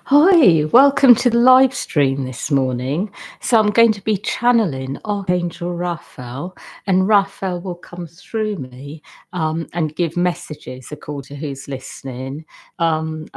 Hi, welcome to the live stream this morning. So I'm going to be channeling Archangel Raphael, and Raphael will come through me and give messages according to who's listening, and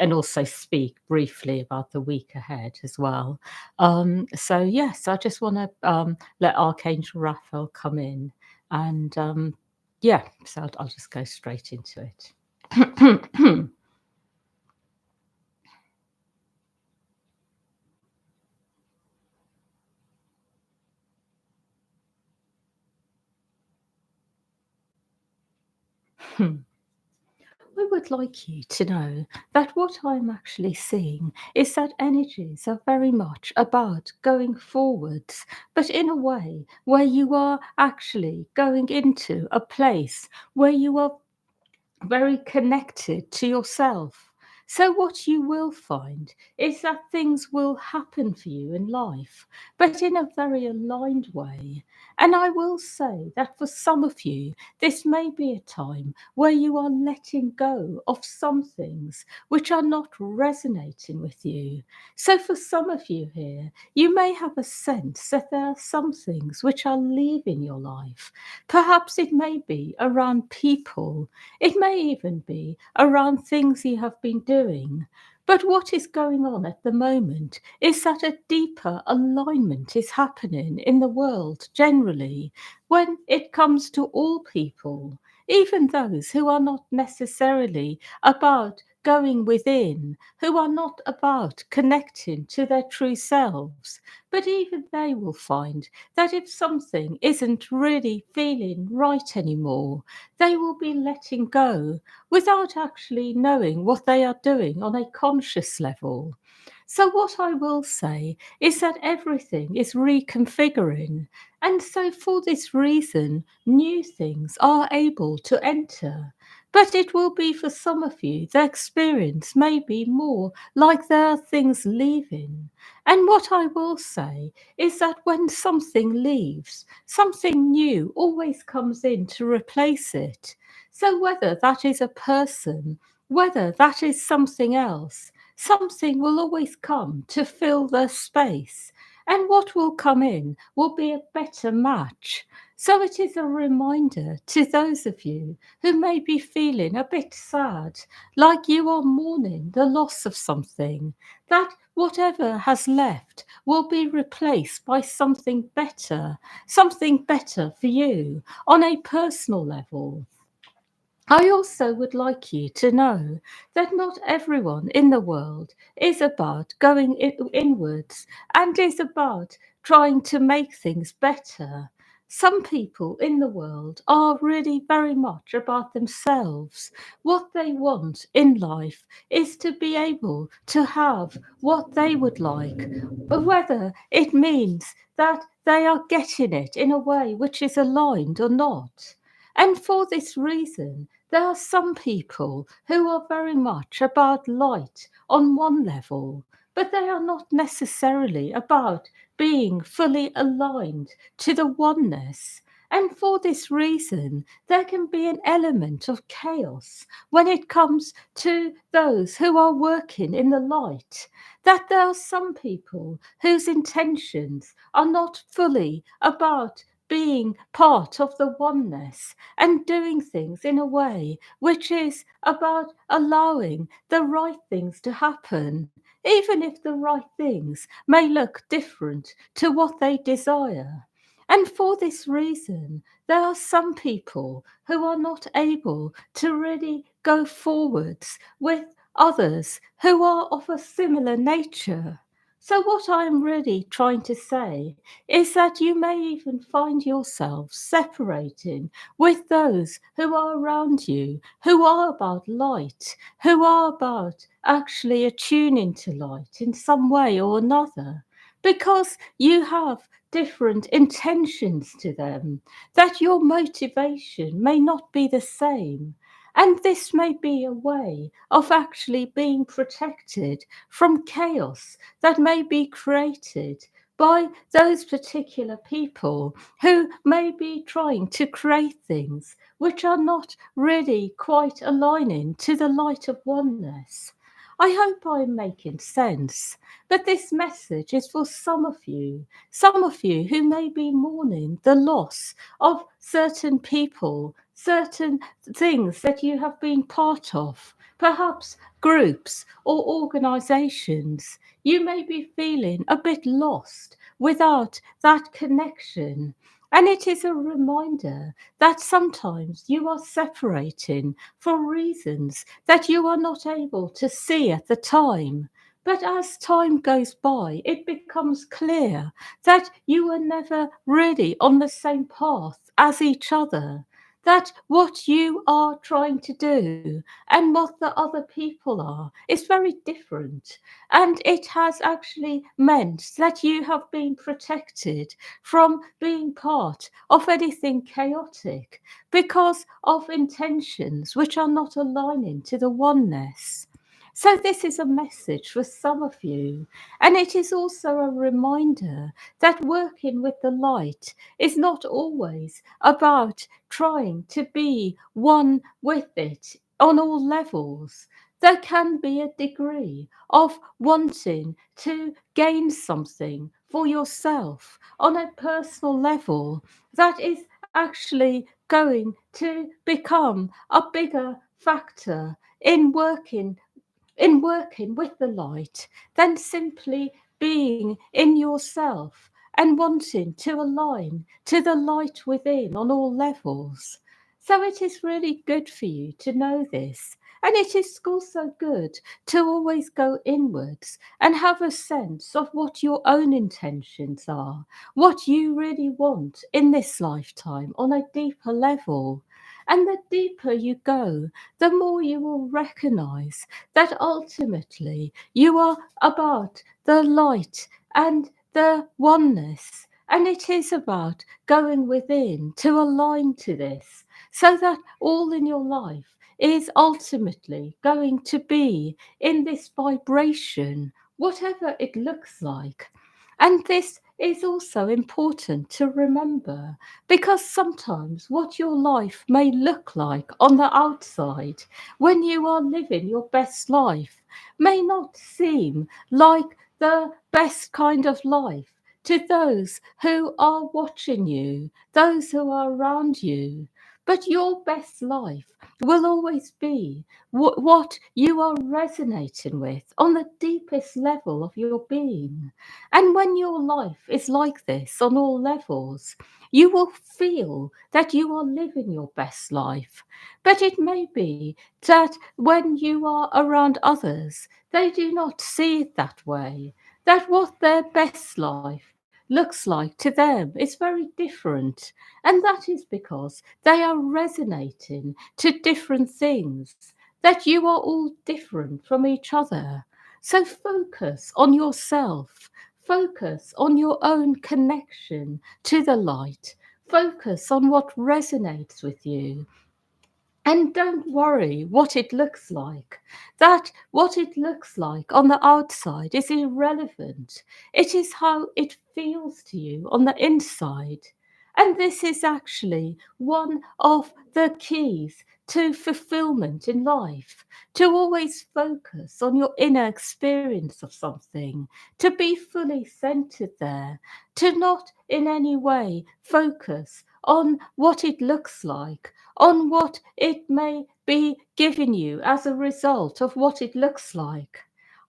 also speak briefly about the week ahead as well. So yes, I just want to let Archangel Raphael come in, and yeah, so I'll just go straight into it. I would like you to know that what I'm actually seeing is that energies are very much about going forwards, but in a way where you are actually going into a place where you are very connected to yourself. So, what you will find is that things will happen for you in life, but in a very aligned way. And I will say that for some of you, this may be a time where you are letting go of some things which are not resonating with you. So, for some of you here, you may have a sense that there are some things which are leaving your life. Perhaps it may be around people, it may even be around things you have been doing. But what is going on at the moment is that a deeper alignment is happening in the world generally when it comes to all people, even those who are not necessarily about going within, who are not about connecting to their true selves. But even they will find that if something isn't really feeling right anymore, they will be letting go without actually knowing what they are doing on a conscious level. So, what I will say is that everything is reconfiguring. And so, for this reason, new things are able to enter. But it will be for some of you, the experience may be more like there are things leaving. And what I will say is that when something leaves, something new always comes in to replace it. So, whether that is a person, whether that is something else, something will always come to fill the space. And what will come in will be a better match. So, it is a reminder to those of you who may be feeling a bit sad, like you are mourning the loss of something, that whatever has left will be replaced by something better for you on a personal level. I also would like you to know that not everyone in the world is about going inwards and is about trying to make things better. Some people in the world are really very much about themselves. What they want in life is to be able to have what they would like, whether it means that they are getting it in a way which is aligned or not. And for this reason, there are some people who are very much about light on one level, but they are not necessarily about being fully aligned to the oneness. And for this reason, there can be an element of chaos when it comes to those who are working in the light. That there are some people whose intentions are not fully about being part of the oneness and doing things in a way which is about allowing the right things to happen, even if the right things may look different to what they desire. And for this reason, there are some people who are not able to really go forwards with others who are of a similar nature. So, what I'm really trying to say is that you may even find yourself separating with those who are around you, who are about light, who are about actually attuning to light in some way or another, because you have different intentions to them, that your motivation may not be the same. And this may be a way of actually being protected from chaos that may be created by those particular people who may be trying to create things which are not really quite aligning to the light of oneness. I hope I'm making sense. But this message is for some of you who may be mourning the loss of certain people, certain things that you have been part of, perhaps groups or organizations. You may be feeling a bit lost without that connection. And it is a reminder that sometimes you are separating for reasons that you are not able to see at the time. But as time goes by, it becomes clear that you were never really on the same path as each other. That what you are trying to do and what the other people are is very different. And it has actually meant that you have been protected from being part of anything chaotic because of intentions which are not aligning to the oneness. So, this is a message for some of you, and it is also a reminder that working with the light is not always about trying to be one with it on all levels. There can be a degree of wanting to gain something for yourself on a personal level that is actually going to become a bigger factor in working with the light than simply being in yourself and wanting to align to the light within on all levels. So it is really good for you to know this. And it is also good to always go inwards and have a sense of what your own intentions are, what you really want in this lifetime on a deeper level. And the deeper you go, the more you will recognize that ultimately you are about the light and the oneness. And it is about going within to align to this so that all in your life is ultimately going to be in this vibration, whatever it looks like. And this is also important to remember because sometimes what your life may look like on the outside when you are living your best life may not seem like the best kind of life to those who are watching you, those who are around you. But your best life will always be what you are resonating with on the deepest level of your being. And when your life is like this on all levels, you will feel that you are living your best life. But it may be that when you are around others, they do not see it that way. That what their best life looks like to them is very different. And that is because they are resonating to different things, that you are all different from each other. So focus on yourself, focus on your own connection to the light, focus on what resonates with you. And don't worry what it looks like. That what it looks like on the outside is irrelevant. It is how it feels to you on the inside. And this is actually one of the keys to fulfillment in life, to always focus on your inner experience of something, to be fully centered there, to not in any way focus on what it looks like, on what it may be giving you as a result of what it looks like.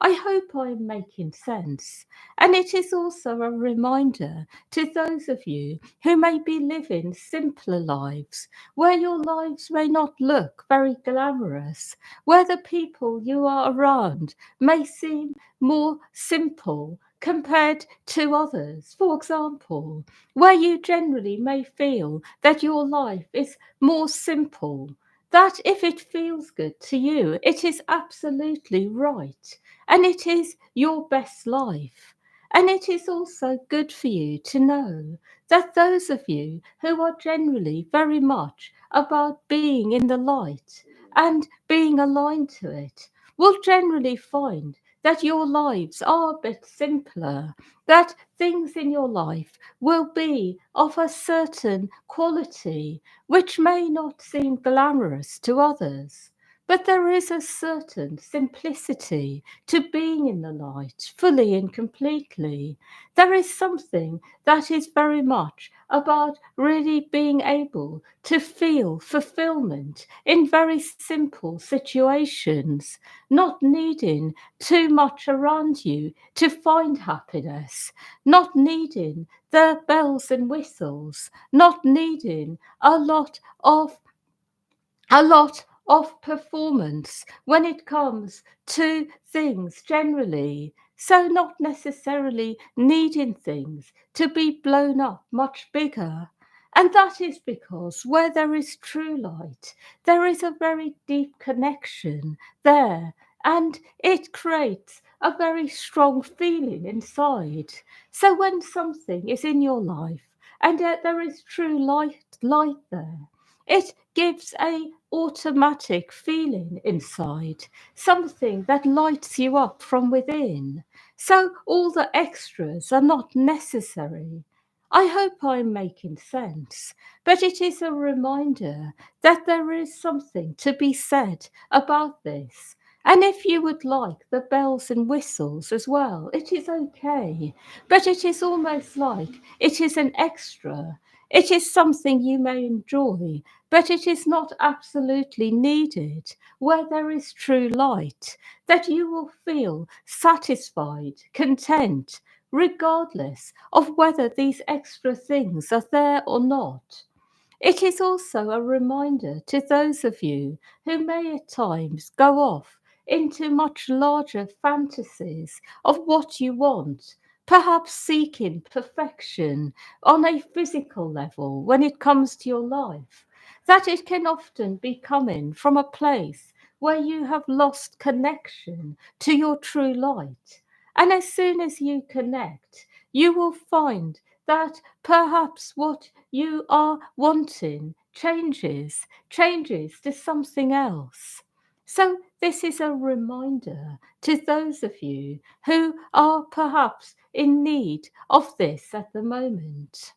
I hope I'm making sense. And it is also a reminder to those of you who may be living simpler lives, where your lives may not look very glamorous, where the people you are around may seem more simple compared to others. For example, where you generally may feel that your life is more simple, that if it feels good to you, it is absolutely right and it is your best life. And it is also good for you to know that those of you who are generally very much about being in the light and being aligned to it will generally find that your lives are a bit simpler, that things in your life will be of a certain quality which may not seem glamorous to others. But there is a certain simplicity to being in the light fully and completely. There is something that is very much about really being able to feel fulfillment in very simple situations, not needing too much around you to find happiness, not needing the bells and whistles, not needing a lot of performance when it comes to things generally. So, not necessarily needing things to be blown up much bigger. And that is because where there is true light, there is a very deep connection there, and it creates a very strong feeling inside. So, when something is in your life and yet there is true light there, it gives a automatic feeling inside, something that lights you up from within. So all the extras are not necessary. I hope I'm making sense, but it is a reminder that there is something to be said about this. And if you would like the bells and whistles as well, it is okay. But it is almost like it is an extra. It is something you may enjoy, but it is not absolutely needed. Where there is true light, that you will feel satisfied, content, regardless of whether these extra things are there or not. It is also a reminder to those of you who may at times go off into much larger fantasies of what you want, perhaps seeking perfection on a physical level when it comes to your life, that it can often be coming from a place where you have lost connection to your true light. And as soon as you connect, you will find that perhaps what you are wanting changes to something else. So, this is a reminder to those of you who are perhaps in need of this at the moment.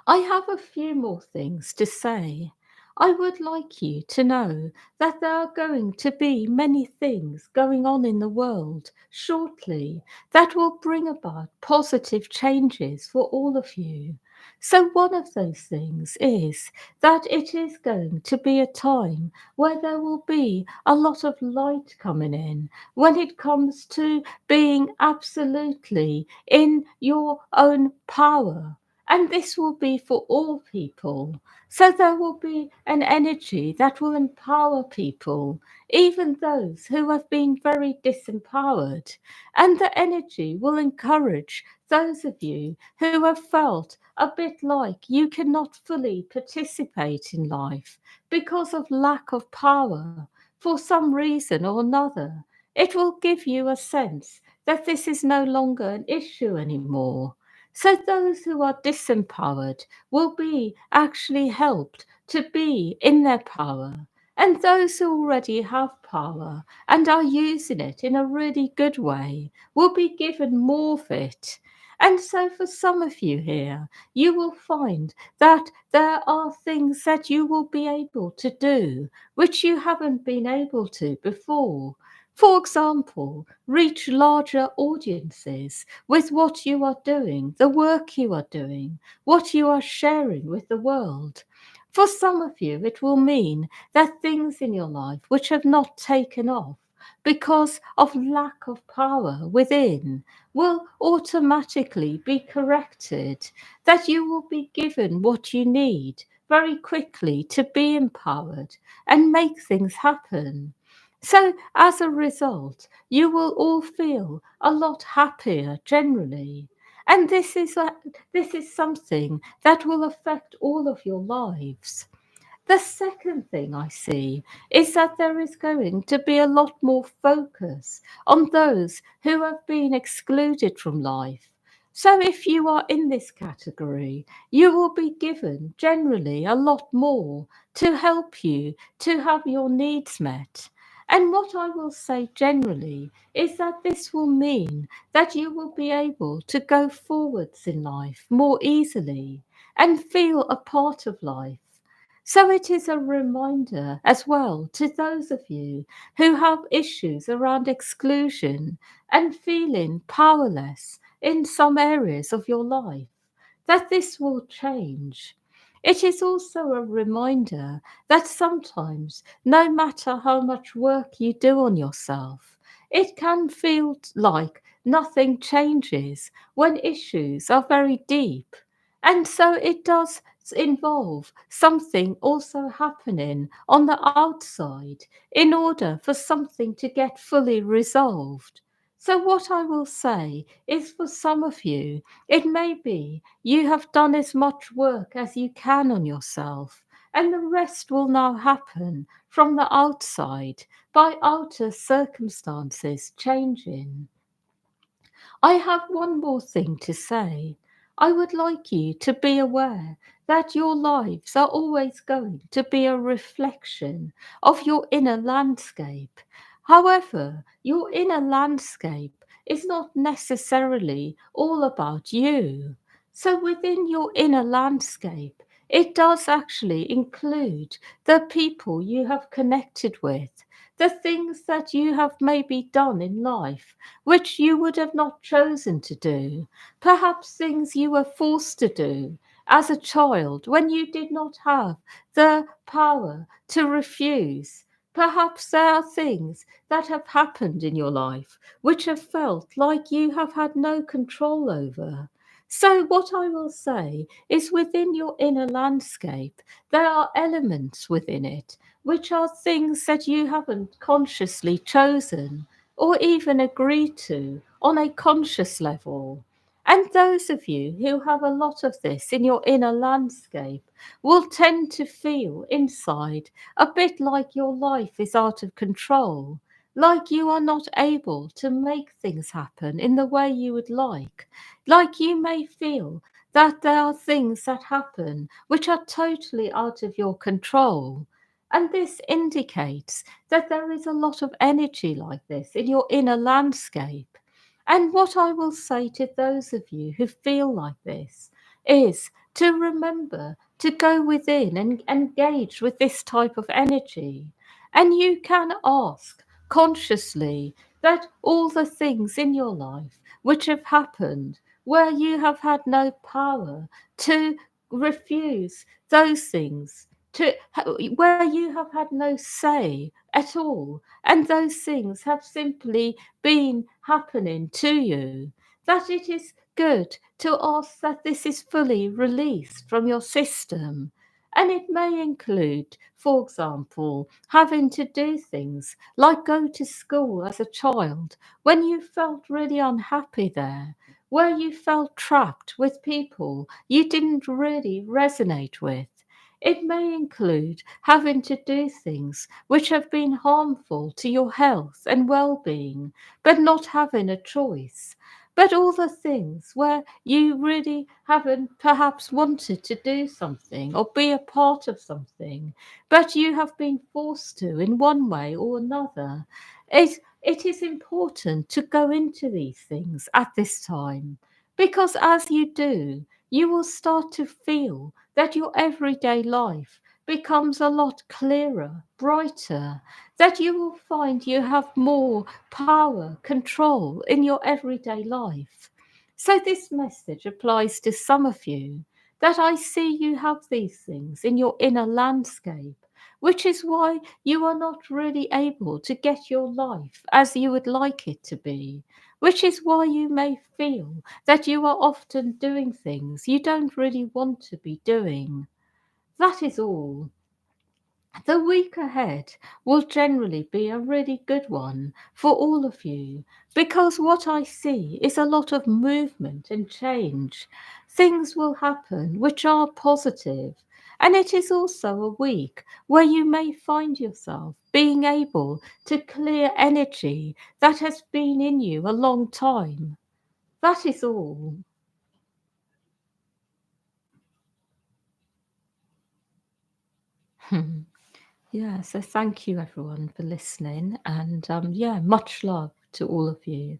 I have a few more things to say. I would like you to know that there are going to be many things going on in the world shortly that will bring about positive changes for all of you. So, one of those things is that it is going to be a time where there will be a lot of light coming in when it comes to being absolutely in your own power, and this will be for all people. So there will be an energy that will empower people, even those who have been very disempowered. And the energy will encourage those of you who have felt a bit like you cannot fully participate in life because of lack of power for some reason or another. It will give you a sense that this is no longer an issue anymore. So those who are disempowered will be actually helped to be in their power. And those who already have power and are using it in a really good way will be given more of it. And so, for some of you here, you will find that there are things that you will be able to do which you haven't been able to before. For example, reach larger audiences with what you are doing, the work you are doing, what you are sharing with the world. For some of you, it will mean that things in your life which have not taken off because of lack of power within will automatically be corrected, that you will be given what you need very quickly to be empowered and make things happen. So, as a result, you will all feel a lot happier generally. And this is something that will affect all of your lives. The second thing I see is that there is going to be a lot more focus on those who have been excluded from life. So, if you are in this category, you will be given generally a lot more to help you to have your needs met. And what I will say generally is that this will mean that you will be able to go forwards in life more easily and feel a part of life. So it is a reminder as well to those of you who have issues around exclusion and feeling powerless in some areas of your life that this will change. It is also a reminder that sometimes, no matter how much work you do on yourself, it can feel like nothing changes when issues are very deep. And so it does involve something also happening on the outside in order for something to get fully resolved. So, what I will say is for some of you, it may be you have done as much work as you can on yourself, and the rest will now happen from the outside by outer circumstances changing. I have one more thing to say. I would like you to be aware that your lives are always going to be a reflection of your inner landscape. However, your inner landscape is not necessarily all about you. So, within your inner landscape, it does actually include the people you have connected with, the things that you have maybe done in life which you would have not chosen to do, perhaps things you were forced to do as a child when you did not have the power to refuse. Perhaps there are things that have happened in your life which have felt like you have had no control over. So, what I will say is within your inner landscape, there are elements within it which are things that you haven't consciously chosen or even agree to on a conscious level. And those of you who have a lot of this in your inner landscape will tend to feel inside a bit like your life is out of control, like you are not able to make things happen in the way you would like you may feel that there are things that happen which are totally out of your control. And this indicates that there is a lot of energy like this in your inner landscape. And what I will say to those of you who feel like this is to remember to go within and engage with this type of energy. And you can ask consciously that all the things in your life which have happened where you have had no power to refuse those things to where you have had no say at all, and those things have simply been happening to you, that it is good to ask that this is fully released from your system. And it may include, for example, having to do things like go to school as a child when you felt really unhappy there, where you felt trapped with people you didn't really resonate with. It may include having to do things which have been harmful to your health and well being, but not having a choice. But all the things where you really haven't perhaps wanted to do something or be a part of something, but you have been forced to in one way or another. It is important to go into these things at this time because as you do, you will start to feel that your everyday life becomes a lot clearer, brighter, that you will find you have more power, control in your everyday life. So, this message applies to some of you that I see you have these things in your inner landscape, which is why you are not really able to get your life as you would like it to be, which is why you may feel that you are often doing things you don't really want to be doing. That is all. The week ahead will generally be a really good one for all of you because what I see is a lot of movement and change. Things will happen which are positive, and it is also a week where you may find yourself being able to clear energy that has been in you a long time. That is all. Yeah, so thank you everyone for listening, and yeah, much love to all of you.